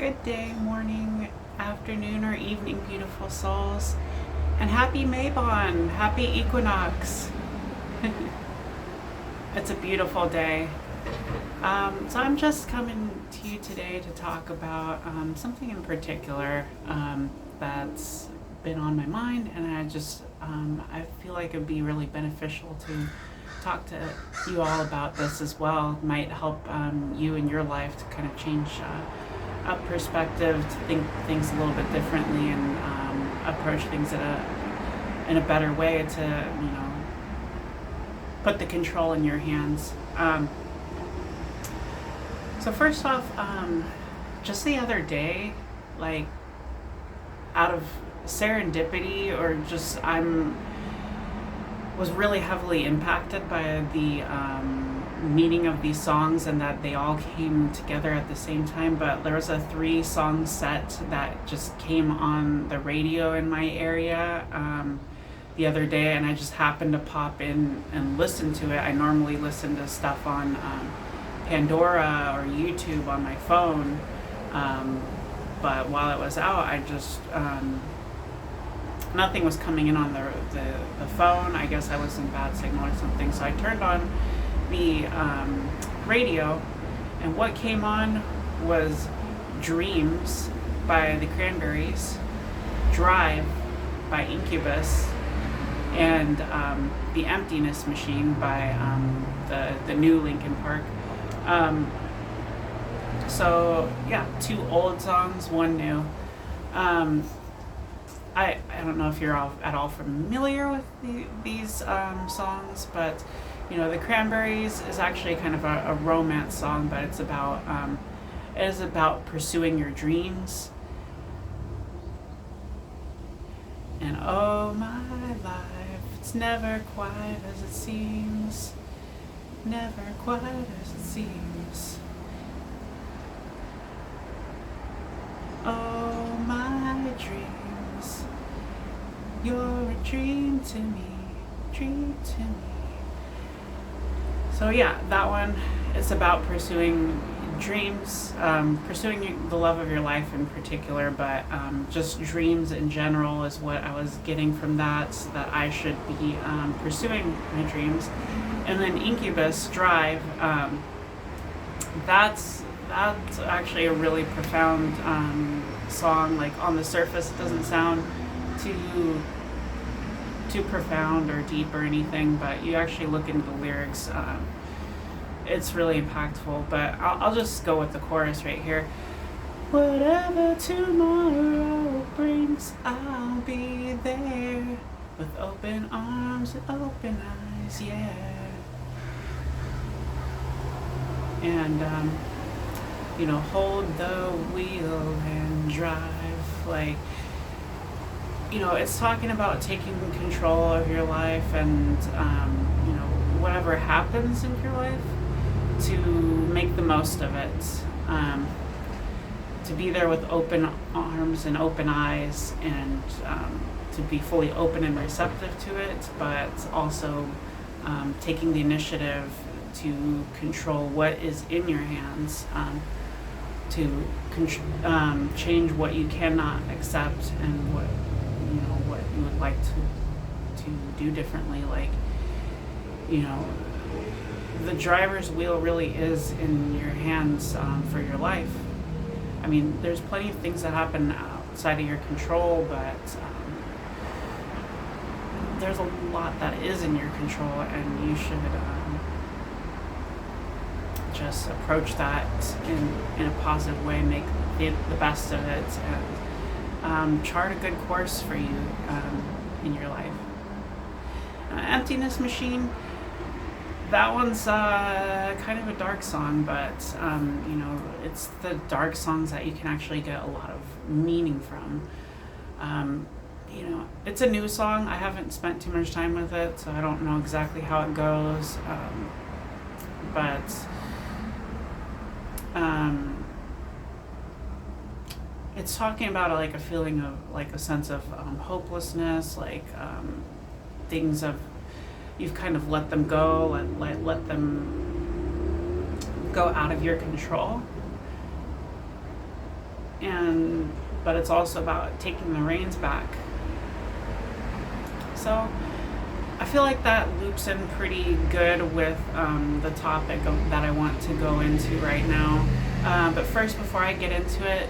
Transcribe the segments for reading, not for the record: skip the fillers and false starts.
Good day, morning, afternoon, or evening, beautiful souls. And happy Mabon, happy equinox. It's a beautiful day. So I'm just coming to you today to talk about something in particular that's been on my mind, and I feel like it'd be really beneficial to talk to you all about this as well. It might help you in your life to kind of change up perspective, to think things a little bit differently, and approach things in a better way to, put the control in your hands. So first off, just the other day, like out of serendipity, or just was really heavily impacted by the meaning of these songs, and that they all came together at the same time. But there was a 3-song set that just came on the radio in my area the other day, and I just happened to pop in and listen to it. I normally listen to stuff on Pandora or YouTube on my phone, but while it was out, I just nothing was coming in on the phone. I guess I was in bad signal or something, so I turned on the radio, and what came on was Dreams by the Cranberries, Drive by Incubus, and The Emptiness Machine by the new Linkin Park. So yeah, 2 old songs, 1 new. I don't know if you're all at all familiar with these songs, but the Cranberries is actually kind of a romance song, but it is about pursuing your dreams. And oh my life, it's never quite as it seems, never quite as it seems. Oh my dreams, you're a dream to me, dream to me. So yeah, that one is about pursuing dreams, pursuing the love of your life in particular, but just dreams in general is what I was getting from that I should be pursuing my dreams. And then Incubus, Drive, that's actually a really profound song. Like, on the surface, it doesn't sound too profound or deep or anything, but you actually look into the lyrics, it's really impactful. But I'll just go with the chorus right here. Whatever tomorrow brings, I'll be there with open arms and open eyes, yeah. And hold the wheel and drive. Like, it's talking about taking control of your life, and whatever happens in your life, to make the most of it, to be there with open arms and open eyes, and to be fully open and receptive to it, but also taking the initiative to control what is in your hands, to change what you cannot accept, and what you would like to do differently. Like, the driver's wheel really is in your hands for your life. I mean, there's plenty of things that happen outside of your control, but there's a lot that is in your control, and you should just approach that in a positive way, make the best of it, and chart a good course for you in your life. Emptiness Machine, that one's kind of a dark song, but it's the dark songs that you can actually get a lot of meaning from. It's a new song. I haven't spent too much time with it, so I don't know exactly how it goes, but it's talking about like a feeling of, like, a sense of hopelessness, like things of, you've kind of let them go, let them go out of your control. but it's also about taking the reins back. So I feel like that loops in pretty good with the topic that I want to go into right now. But first, before I get into it,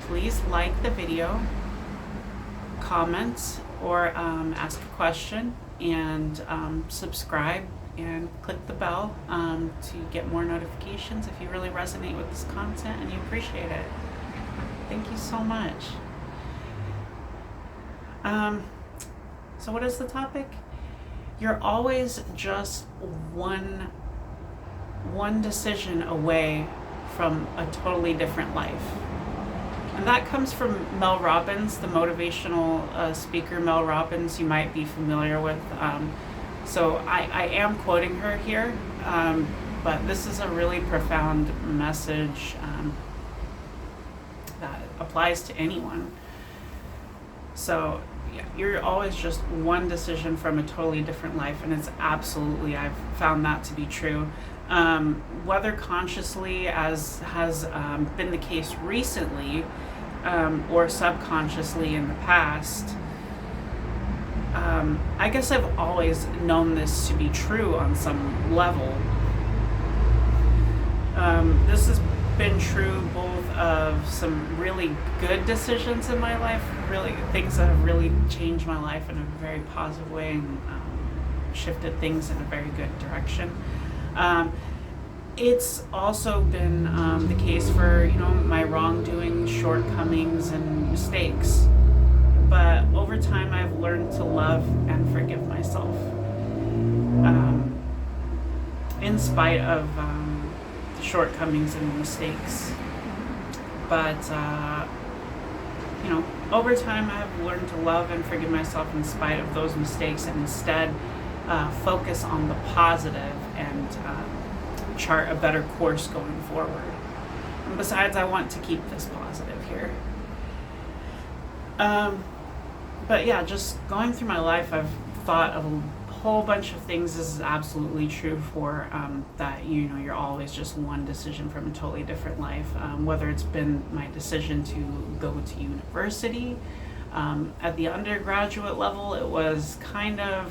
please like the video, comment, or ask a question, and subscribe and click the bell to get more notifications if you really resonate with this content and you appreciate it. Thank you so much. So what is the topic? You're always just one decision away from a totally different life. And that comes from Mel Robbins, the motivational speaker Mel Robbins, you might be familiar with. So I am quoting her here, but this is a really profound message that applies to anyone. So yeah, you're always just one decision from a totally different life, and it's absolutely, I've found that to be true. Whether consciously, as has been the case recently, or subconsciously in the past, I guess I've always known this to be true on some level. This has been true both of some really good decisions in my life, really things that have really changed my life in a very positive way and shifted things in a very good direction. It's also been the case for, my wrongdoing, shortcomings, and mistakes. But over time, I've learned to love and forgive myself, in spite of the shortcomings and mistakes. But over time, I've learned to love and forgive myself in spite of those mistakes, and instead focus on the positive and chart a better course going forward. And besides, I want to keep this positive here. But yeah, just going through my life, I've thought of a whole bunch of things. This is absolutely true for that, you're always just one decision from a totally different life. Whether it's been my decision to go to university, at the undergraduate level, it was kind of,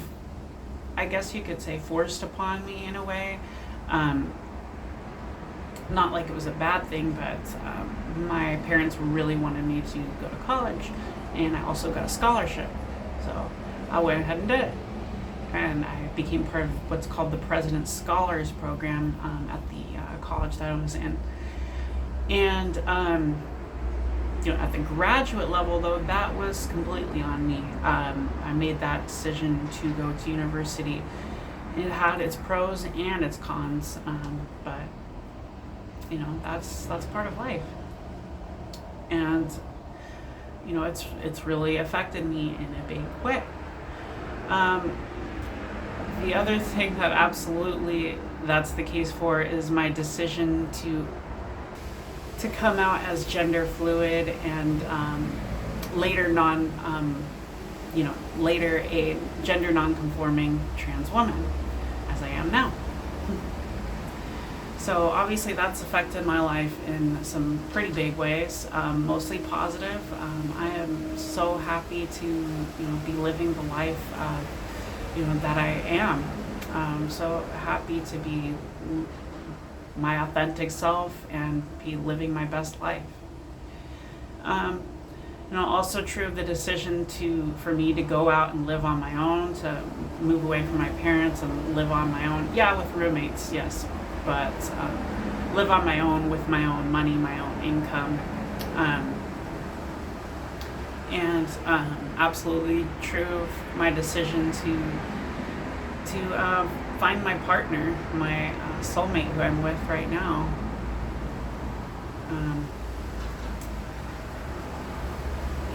I guess you could say, forced upon me in a way. Not like it was a bad thing, but my parents really wanted me to go to college, and I also got a scholarship. So I went ahead and did it. And I became part of what's called the President's Scholars Program at the college that I was in. And at the graduate level, though, that was completely on me. I made that decision to go to university. It had its pros and its cons, but that's part of life. And it's really affected me in a big way. The other thing that absolutely that's the case for is my decision to come out as gender fluid and later a gender non-conforming trans woman, as I am now. So obviously that's affected my life in some pretty big ways, mostly positive. I am so happy to be living the life that I am. So happy to be my authentic self and be living my best life. Also true of the decision for me to go out and live on my own, to move away from my parents and live on my own. Yeah, with roommates, yes, but live on my own with my own money, my own income. And absolutely true of my decision to find my partner, my soulmate who I'm with right now.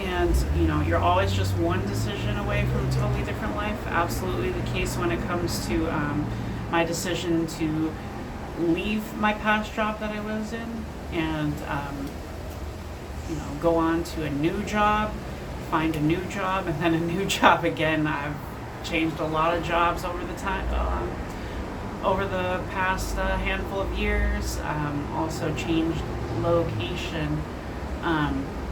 And you're always just one decision away from a totally different life. Absolutely the case when it comes to my decision to leave my past job that I was in and go on to a new job, find a new job, and then a new job again. I've changed a lot of jobs over the past handful of years. Also changed location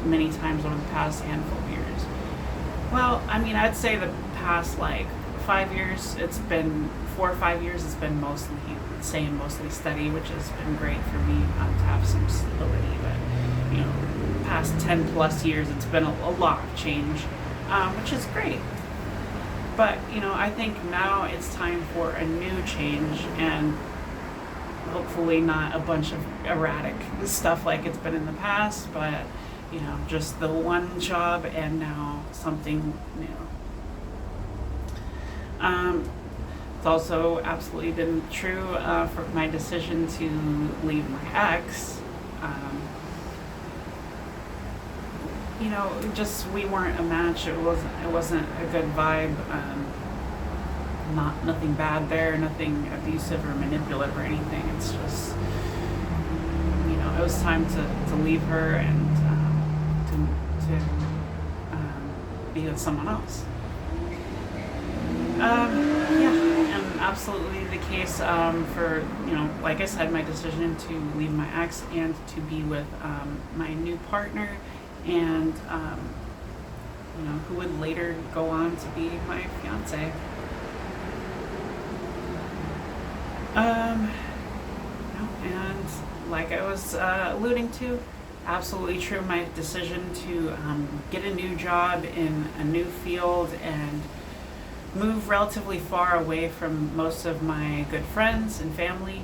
many times over the past handful of years. Well, I mean, I'd say the past like 5 years, it's been 4 or 5 years, it's been mostly the same, mostly steady, which has been great for me to have some stability. But, past 10 plus years, it's been a lot of change, which is great. But, I think now it's time for a new change, and hopefully not a bunch of erratic stuff like it's been in the past, but, just the one job and now something new. It's also absolutely been true for my decision to leave my ex. Just we weren't a match. It wasn't a good vibe. Nothing bad there, nothing abusive or manipulative or anything. It's just it was time to leave her and to be with someone else. And absolutely the case for like I said, my decision to leave my ex and to be with my new partner, and who would later go on to be my fiance. And like I was alluding to, absolutely true. My decision to get a new job in a new field and move relatively far away from most of my good friends and family.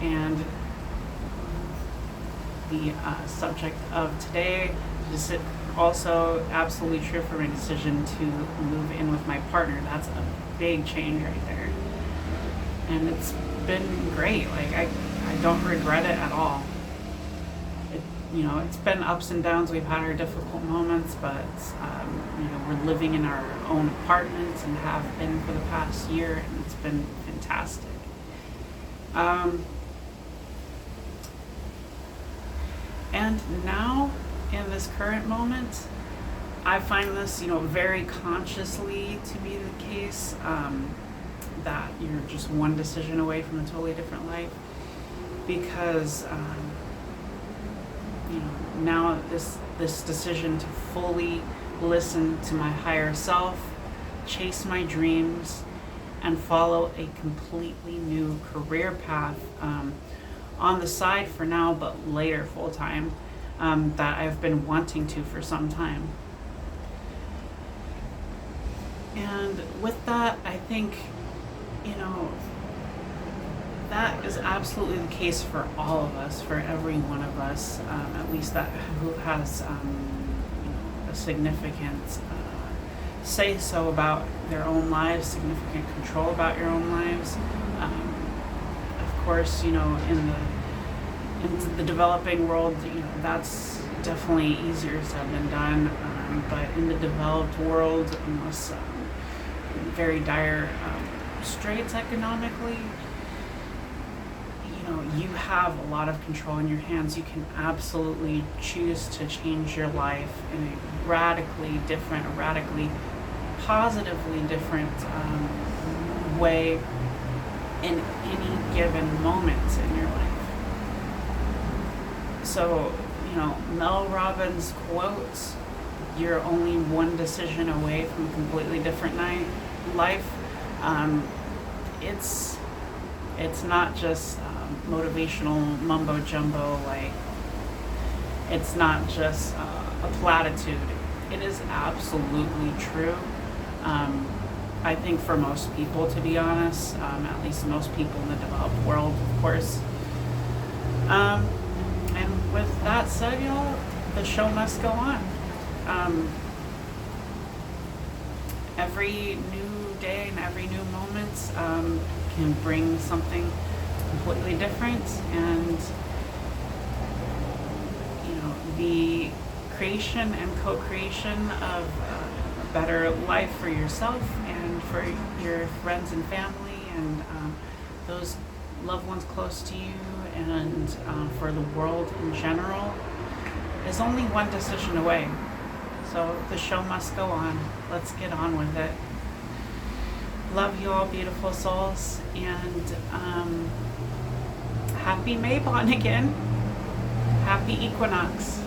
And the subject of today is also absolutely true for my decision to move in with my partner. That's a big change right there. And it's been great. Like I don't regret it at all. It's been ups and downs. We've had our difficult moments, but we're living in our own apartments and have been for the past year, and it's been fantastic. And now, in this current moment, I find this, very consciously to be the case, that you're just one decision away from a totally different life, because, now this decision to fully listen to my higher self, chase my dreams, and follow a completely new career path, on the side for now, but later full time, that I've been wanting to for some time. And with that, I think, that is absolutely the case for all of us, for every one of us, at least that who has a significant say so about their own lives, significant control about your own lives. Of course, in the developing world, that's definitely easier said than done. But in the developed world, unless very dire straits economically, you have a lot of control in your hands. You can absolutely choose to change your life in a radically positively different way in any given moment in your life. So, Mel Robbins quotes, "You're only one decision away from a completely different life." It's not just motivational mumbo jumbo. Like, it's not just a platitude. It is absolutely true. I think for most people, to be honest, at least most people in the developed world, of course. And with that said, y'all, the show must go on. Every new day and every new moment can bring something completely different, and the creation and co-creation of a better life for yourself and for your friends and family and those loved ones close to you, and for the world in general, is only one decision away. So the show must go on. Let's get on with it. Love you all, beautiful souls, and happy Mabon again. Happy equinox.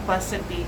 Blessed be.